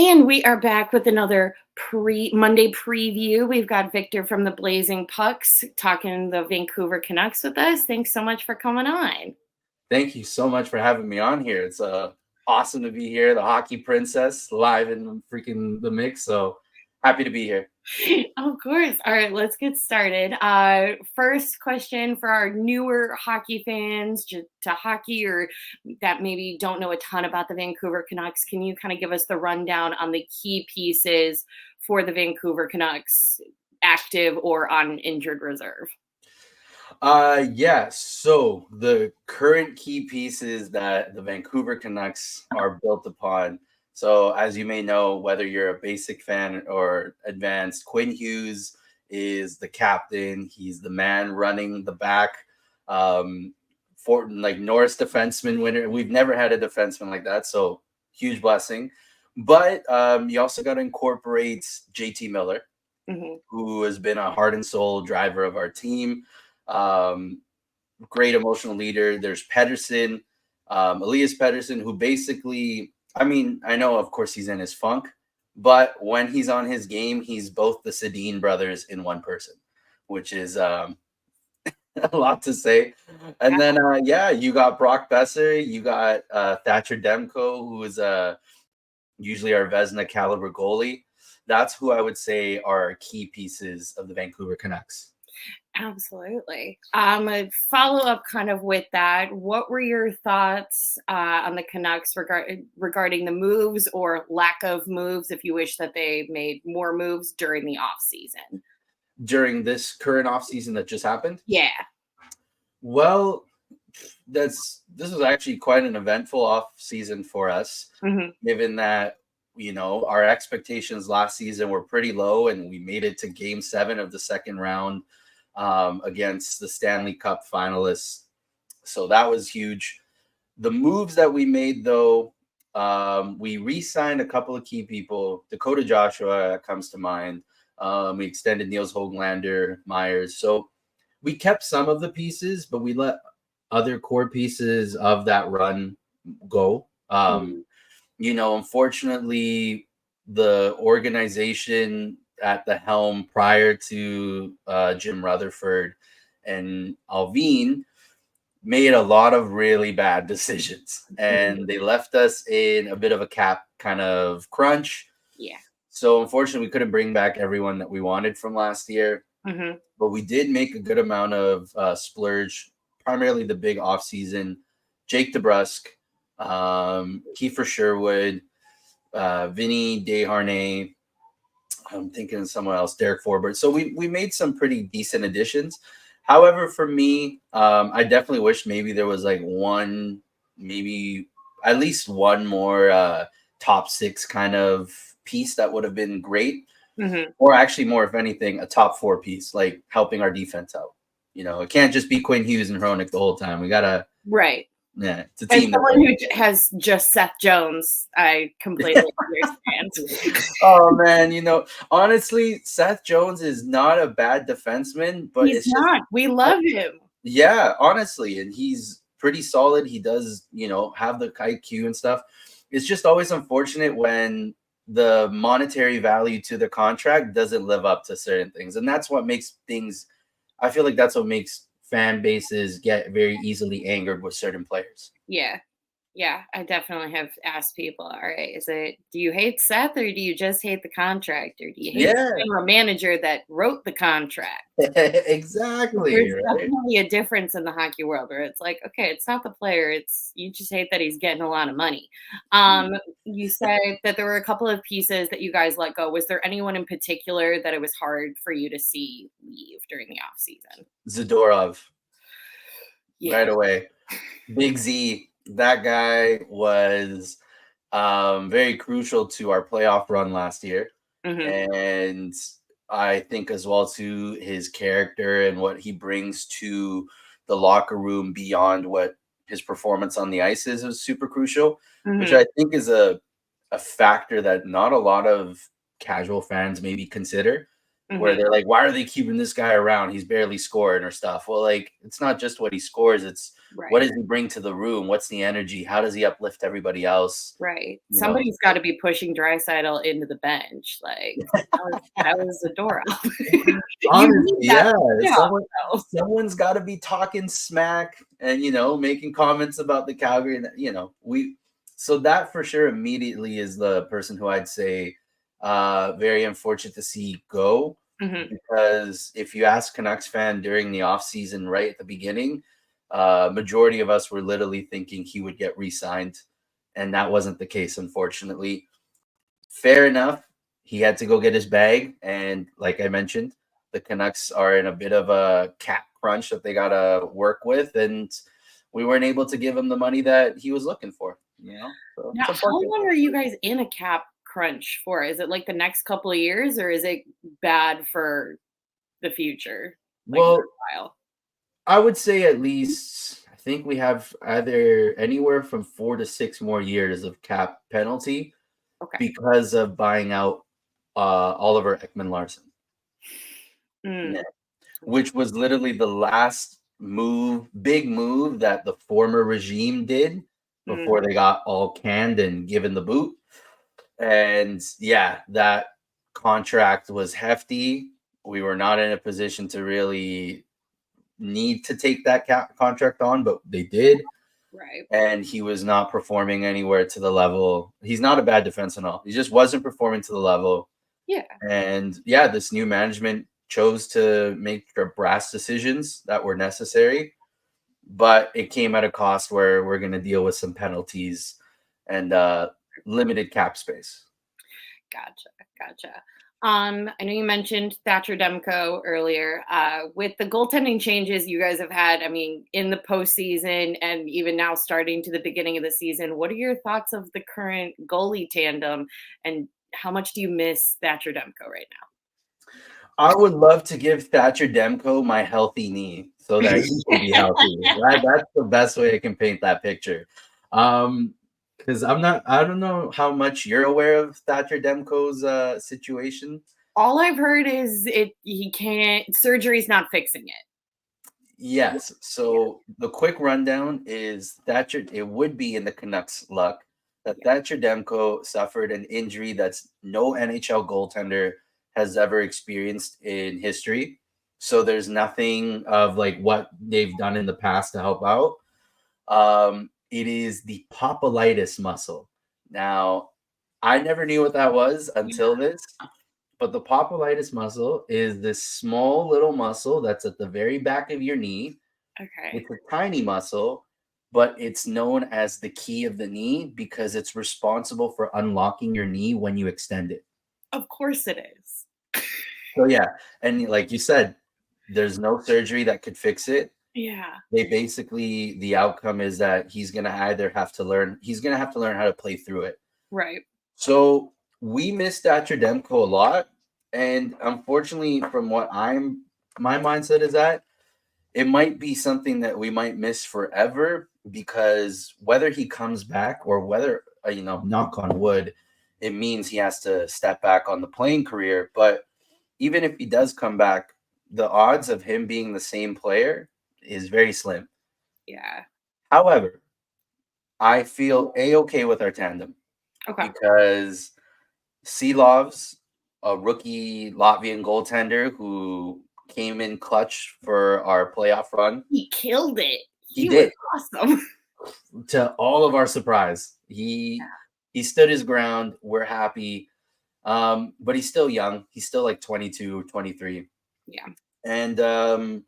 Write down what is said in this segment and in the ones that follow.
And we are back with another Monday preview. We've got Victor from the Blazing Pucks talking the Vancouver Canucks with us. Thanks so much for coming on. Thank you so much for having me on here. It's awesome to be here. The Hockey Princess live in freaking the mix. So happy to be here. Of course. All right, let's get started. First question for our newer hockey fans to hockey or that maybe don't know a ton about the Vancouver Canucks. Can you kind of give us the rundown on the key pieces for the Vancouver Canucks, active or on injured reserve? Yes. So the current key pieces that the Vancouver Canucks are built upon. So as you may know, whether you're a basic fan or advanced, Quinn Hughes is the captain. He's the man running the back. For like Norris defenseman winner. We've never had a defenseman like that. So huge blessing. But you also got to incorporate JT Miller, who has been a heart and soul driver of our team. Great emotional leader. There's Pedersen, Elias Pedersen, who basically, I mean, I know, of course, he's in his funk, but when he's on his game, he's both the Sedin brothers in one person, which is a lot to say. And then, you got Brock Besser, you got Thatcher Demko, who is usually our Vezina caliber goalie. That's who I would say are key pieces of the Vancouver Canucks. Absolutely. A follow up kind of with that. What were your thoughts on the Canucks regarding the moves or lack of moves, if you wish that they made more moves during the off season? During this current off season that just happened? Yeah. Well, this was actually quite an eventful off season for us, given that our expectations last season were pretty low, and we made it to Game 7 of the second round against the Stanley Cup finalists. So that was huge. The moves that we made, though, we re-signed a couple of key people. Dakota Joshua comes to mind. We extended Niels Höglander, Myers. So we kept some of the pieces, but we let other core pieces of that run go. Unfortunately, the organization at the helm prior to Jim Rutherford and Alvin made a lot of really bad decisions, and they left us in a bit of a cap kind of crunch. Yeah. So unfortunately, we couldn't bring back everyone that we wanted from last year, but we did make a good amount of splurge, primarily the big offseason. Jake DeBrusk, Kiefer Sherwood, Vinny Desharnais, I'm thinking of someone else, Derek Forbert. So we made some pretty decent additions. However, for me, I definitely wish maybe there was like maybe at least one more top 6 kind of piece that would have been great. Or actually more, if anything, a top 4 piece, like helping our defense out. It can't just be Quinn Hughes and Hronik the whole time. We got to. Right. Yeah, it's a team. As someone who has just Seth Jones, I completely understand. Oh man, honestly, Seth Jones is not a bad defenseman, but he's not. We love him. Yeah, honestly, and he's pretty solid. He does, have the IQ and stuff. It's just always unfortunate when the monetary value to the contract doesn't live up to certain things, and that's what makes things. I feel like that's what makes fan bases get very easily angered with certain players. Yeah, I definitely have asked people, all right, do you hate Seth or do you just hate the contract? Or do you hate the general manager that wrote the contract? Exactly. There's definitely a difference in the hockey world where it's like, okay, it's not the player, you just hate that he's getting a lot of money. You said that there were a couple of pieces that you guys let go. Was there anyone in particular that it was hard for you to see leave during the off season? Zadorov. Right away. Big Z. That guy was very crucial to our playoff run last year. And I think as well to his character and what he brings to the locker room beyond what his performance on the ice is super crucial, which I think is a factor that not a lot of casual fans maybe consider, where they're like, why are they keeping this guy around? He's barely scoring or stuff. Well, like, it's not just what he scores, it's What Right. does he bring to the room? What's the energy? How does he uplift everybody else? Right. You know, Somebody's gotta be pushing Draisaitl into the bench, like, that was adorable. You honestly, need that yeah. job, though. Someone's got to be talking smack and making comments about the Calgary. And so that for sure immediately is the person who I'd say very unfortunate to see go. Mhm. Because if you ask Canucks fan during the offseason right at the beginning, majority of us were literally thinking he would get re-signed, and that wasn't the case, unfortunately. Fair enough. He had to go get his bag, and like I mentioned, the Canucks are in a bit of a cap crunch that they got to work with, and we weren't able to give him the money that he was looking for, So Now, it's how unfortunate. long are you guys in a cap crunch for? Is it, like, the next couple of years, or is it bad for the future? Like, for Well, a while? I would say at least I think we have either anywhere from 4 to 6 more years of cap penalty Okay. because of buying out Oliver Ekman-Larsson. Yeah. Mm. Which was literally the last big move that the former regime did before Mhm. they got all canned and given the boot. And yeah, that contract was hefty. We were not in a position to really need to take that contract on, but they did. Right. And he was not performing anywhere to the level. He's not a bad defense and all. He just wasn't performing to the level. Yeah. And yeah, this new management chose to make brass decisions that were necessary, but it came at a cost where we're going to deal with some penalties and limited cap space. Gotcha. I know you mentioned Thatcher Demko earlier. With the goaltending changes you guys have had, I mean, in the postseason and even now starting to the beginning of the season, what are your thoughts of the current goalie tandem, and how much do you miss Thatcher Demko right I would love to give Thatcher Demko my healthy knee so that he can be healthy. That's the best way I can paint that picture. Because I don't know how much you're aware of Thatcher Demko's situation. All I've heard is he can't, surgery's not fixing it. Yes. So the quick rundown is Thatcher, it would be in the Canucks' luck that Yeah. Thatcher Demko suffered an injury that's no NHL goaltender has ever experienced in history. So there's nothing of like what they've done in the past to help out. It is the popolitis muscle. Now, I never knew what that was until this. But the popolitis muscle is this small little muscle that's at the very back of your knee. Okay. It's a tiny muscle, but it's known as the key of the knee because it's responsible for unlocking your knee when you extend it. Of course it is. So yeah, and like you said, there's no surgery that could fix it. Yeah. The outcome is that he's gonna have to learn how to play through it. Right. So we missed Thatcher Demko a lot. And unfortunately, from what my mindset is that it might be something that we might miss forever because whether he comes back or whether, knock on wood, it means he has to step back on the playing career. But even if he does come back, the odds of him being the same player is very slim. Yeah. However, I feel A-okay with our tandem Okay. because Silovs, a rookie Latvian goaltender who came in clutch for our playoff run. He killed it. He was did. awesome. To all of our surprise. He stood his ground. We're happy. But he's still young. He's still like 22, 23. Yeah. And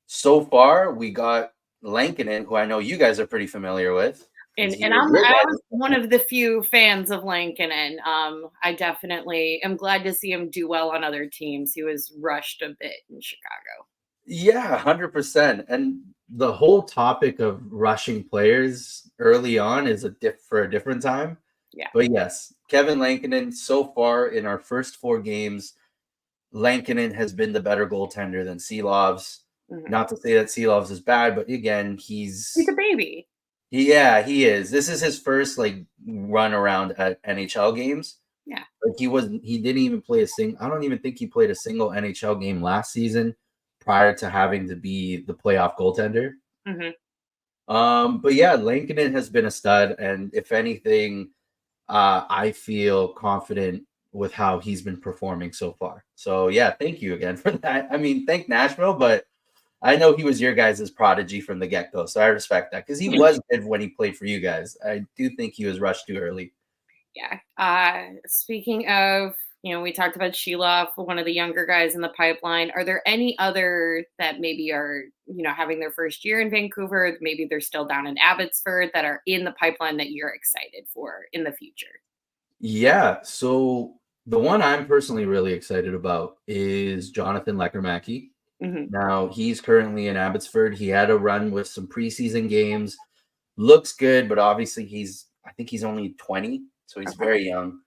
so far we got Lankinen, who I know you guys are pretty familiar with. And I was one of the few fans of Lankinen. I definitely am glad to see him do well on other teams. He was rushed a bit in Chicago. Yeah, 100%. And the whole topic of rushing players early on is for a different time. Yeah. But yes, Kevin Lankinen, so far in our first 4 games, Lankinen has been the better goaltender than Silovs. Mm-hmm. Not to say that Silovs is bad, but again, he's a baby. Yeah, he is. This is his first run around at NHL games. Yeah. He didn't even play I don't even think he played a single NHL game last season prior to having to be the playoff goaltender. Mm-hmm. But yeah, Lankinen has been a stud, and if anything, I feel confident with how he's been performing so far. So yeah, thank you again for that. I mean, thank Nashville, but I know he was your guys' prodigy from the get-go, so I respect that because he was good when he played for you guys. I do think he was rushed too early. Yeah. Speaking of, we talked about Sheila, one of the younger guys in the pipeline. Are there any other that maybe are, having their first year in Vancouver? Maybe they're still down in Abbotsford that are in the pipeline that you're excited for in the future? Yeah, so the one I'm personally really excited about is Jonathan Lekermacki. Hmm. Now he's currently in Abbotsford. He had a run with some preseason games. Looks good, but obviously I think he's only 20, so he's Okay. very young.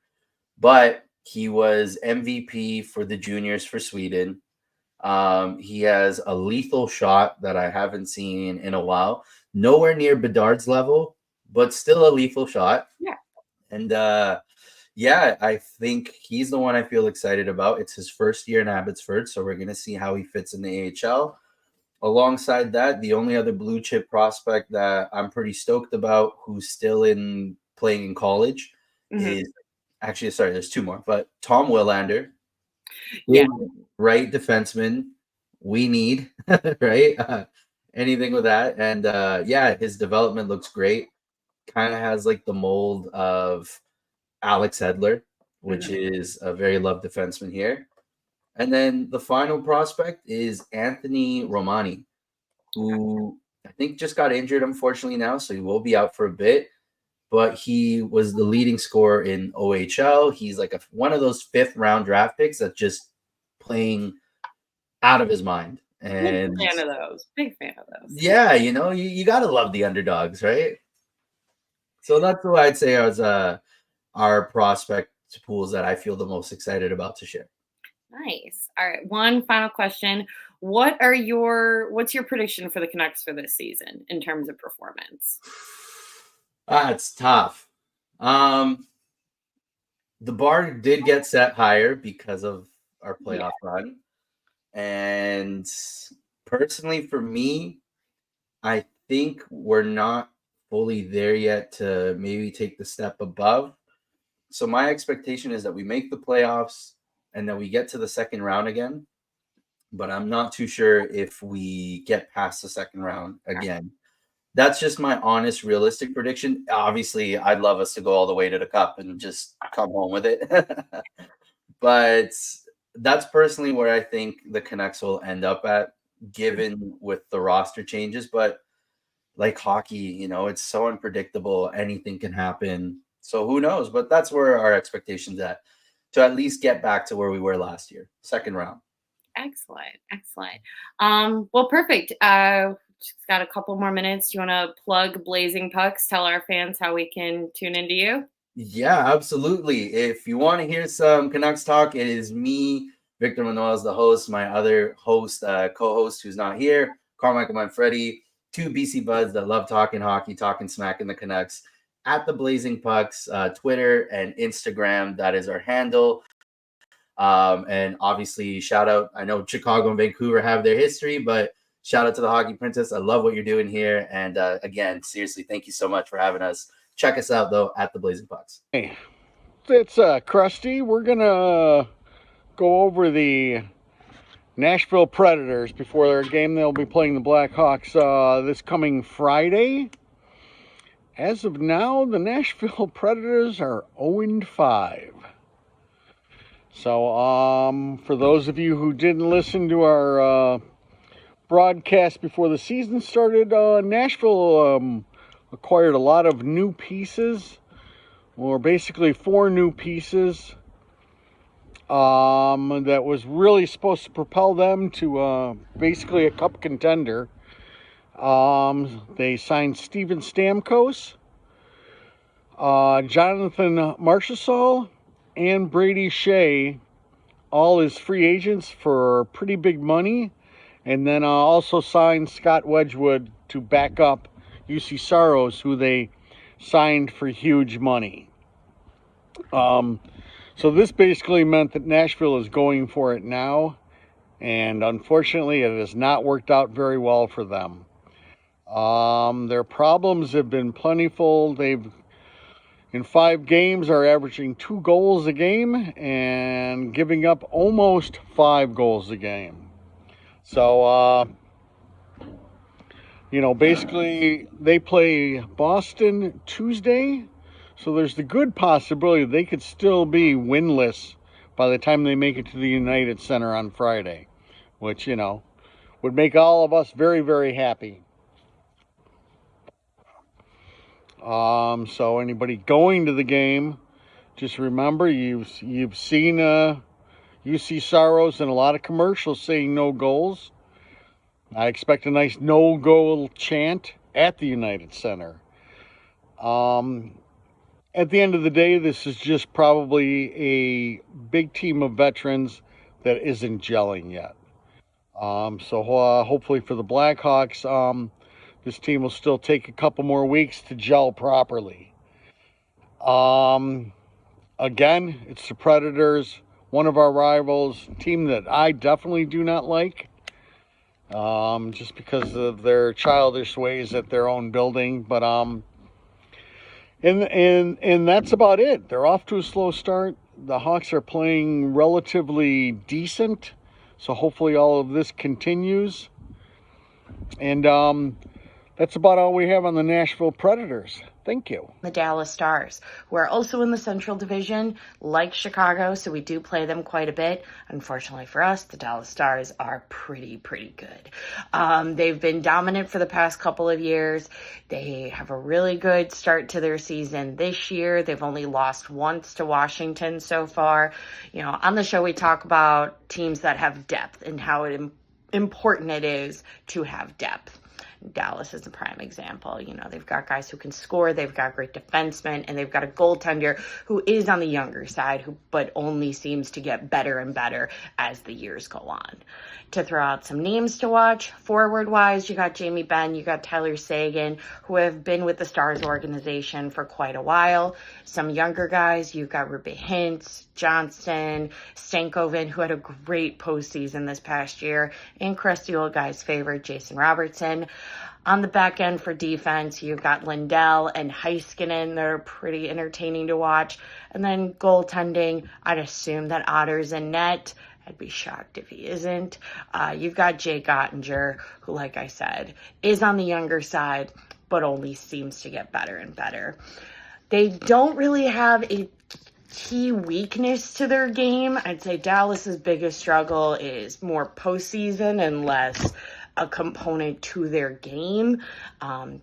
But he was MVP for the juniors for Sweden. He has a lethal shot that I haven't seen in a while. Nowhere near Bedard's level, but still a lethal shot. Yeah. And yeah, I think he's the one I feel excited about. It's his first year in Abbotsford, so we're going to see how he fits in the AHL. Alongside that, the only other blue chip prospect that I'm pretty stoked about who's still in playing in college Hmm. is actually, sorry, there's two more, but Tom Willander, Yeah. big right defenseman. We need, right? Anything with that. And yeah, his development looks great. Kind of has like the mold of Alex Edler, which Hmm. is a very loved defenseman here. And then the final prospect is Anthony Romani, who I think just got injured, unfortunately, now. So he will be out for a bit. But he was the leading scorer in OHL. He's like one of those fifth round draft picks that just playing out of his mind. Big And fan of those. Big fan of those. yeah, you got to love the underdogs, right? So that's what I'd say as our prospect pools that I feel the most excited about to share. Nice. All right. One final question. What's your prediction for the Canucks for this season in terms of performance? It's tough. Um, the bar did get set higher because of our Yeah. playoff run. And personally, for me, I think we're not fully there yet to maybe take the step above. So my expectation is that we make the playoffs and then we get to the second round again. But I'm not too sure if we get past the second round again. That's just my honest, realistic prediction. Obviously, I'd love us to go all the way to the cup and just come home with it. But that's personally where I think the Canucks will end up at, given with the roster changes. But like hockey, it's so unpredictable. Anything can happen. So who knows? But that's where our expectations to at least get back to where we were last year, second round. Excellent. Excellent. Well, perfect. Just got a couple more minutes. Do you want to plug Blazing Pucks? Tell our fans how we can tune into you. Yeah, absolutely. If you want to hear some Canucks talk, it is me, Victor Manuel, is the host. My other host, co-host, who's not here, Carmichael Manfredi, two BC buds that love talking hockey, talking smack in the Canucks. At the Blazing Pucks, Twitter and Instagram, that is our handle. And obviously, shout out. I know Chicago and Vancouver have their history, but shout out to the Hockey Princess. I love what you're doing here. And again, seriously, thank you so much for having us. Check us out, though, at the Blazing Pucks. Hey, it's Crusty. We're going to go over the Nashville Predators before their game. They'll be playing the Blackhawks this coming Friday. As of now, the Nashville Predators are 0-5. So, for those of you who didn't listen to our broadcast before the season started, Nashville acquired a lot of new pieces, or basically 4 new pieces that was really supposed to propel them to basically a cup contender. They signed Steven Stamkos, Jonathan Marchessault, and Brady Shea, all as free agents for pretty big money. And then also signed Scott Wedgwood to back up UC Saros, who they signed for huge money. So this basically meant that Nashville is going for it now, and unfortunately it has not worked out very well for them. Their problems have been plentiful. They've, in 5 games, are averaging 2 goals a game and giving up almost 5 goals a game. So, basically they play Boston Tuesday. So there's the good possibility they could still be winless by the time they make it to the United Center on Friday, which, would make all of us very, very happy. So anybody going to the game, just remember you've seen UC Saros in a lot of commercials saying no goals. I expect a nice no goal chant at the United Center. At the end of the day, this is just probably a big team of veterans that isn't gelling yet. So hopefully for the Blackhawks, this team will still take a couple more weeks to gel properly. Again, it's the Predators, one of our rivals, team that I definitely do not like, just because of their childish ways at their own building. But and that's about it. They're off to a slow start. The Hawks are playing relatively decent, so hopefully all of this continues. And that's about all we have on the Nashville Predators. Thank you. The Dallas Stars, who are also in the Central Division, like Chicago, so we do play them quite a bit. Unfortunately for us, the Dallas Stars are pretty good. They've been dominant for the past couple of years. They have a really good start to their season this year. They've only lost once to Washington so far. On the show, we talk about teams that have depth and how important it is to have depth. Dallas is a prime example. They've got guys who can score, they've got great defensemen, and they've got a goaltender who is on the younger side, but only seems to get better and better as the years go on. To throw out some names to watch, forward-wise, you got Jamie Benn, you got Tyler Seguin, who have been with the Stars organization for quite a while. Some younger guys, you've got Rupe Hintz, Johnston, Stankoven, who had a great postseason this past year, and Crusty Old Guy's favorite, Jason Robertson. On the back end for defense, you've got Lindell and Heiskanen. They're pretty entertaining to watch. And then goaltending, I'd assume that Otter's in net. I'd be shocked if he isn't. You've got Jake Ottinger, who, like I said, is on the younger side, but only seems to get better and better. They don't really have a key weakness to their game. I'd say Dallas's biggest struggle is more postseason and less a component to their game,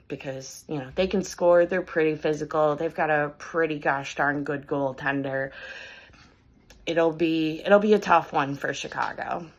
because they can score, they're pretty physical, they've got a pretty gosh darn good goaltender. It'll be a tough one for Chicago.